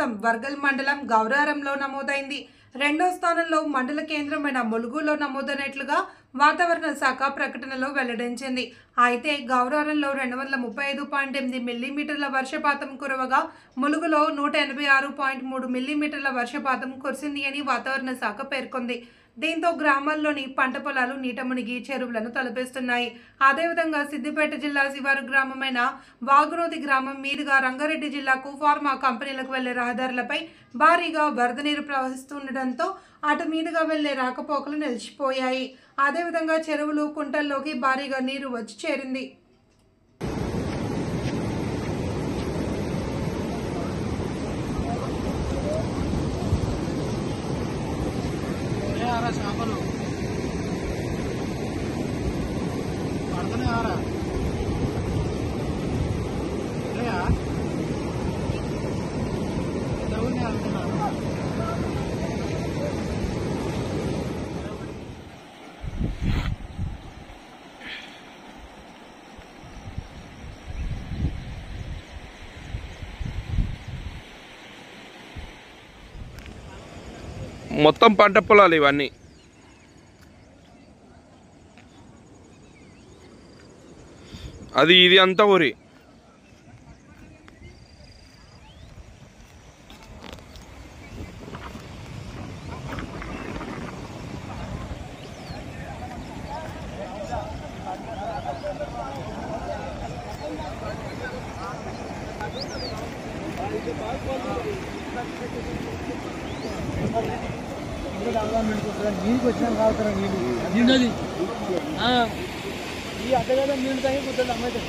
శాతం వర్గల్ మండలం గౌరారంలో నమోదైంది. రెండో స్థానంలో మండల కేంద్రమైన ములుగులో నమోదైనట్లుగా వాతావరణ శాఖ ప్రకటనలో వెల్లడించింది. అయితే గౌరారంలో 235.8 మిల్లీమీటర్ల వర్షపాతం కురవగా ములుగులో 186.3 మిల్లీమీటర్ల వర్షపాతం కురిసింది అని వాతావరణ శాఖ పేర్కొంది. దీంతో గ్రామాల్లోని పంట పొలాలు నీట మునిగి చెరువులను తలపిస్తున్నాయి. అదేవిధంగా సిద్దిపేట జిల్లా శివారు గ్రామమైన వాగునోది గ్రామం మీదుగా రంగారెడ్డి జిల్లాకు ఫార్మా కంపెనీలకు వెళ్లే రహదారులపై భారీగా వరద నీరు ప్రవహిస్తుండటంతో అటు మీదుగా వెళ్లే రాకపోకలు నిలిచిపోయాయి. అదేవిధంగా చెరువులు కుంటల్లోకి భారీగా నీరు వచ్చి చేరింది. చేపలు పడుతూనే ఆరా ఎవరిని వెళ్తున్నారు. మొత్తం పంట పొలాలు ఇవన్నీ. అది ఇది అంతా ఊరి. నీళ్ళకి వచ్చినా కావుతారా నీళ్ళు నిండది ఈ అడ్డగా నీళ్ళు తాగి కుదరదు అమ్మాయి.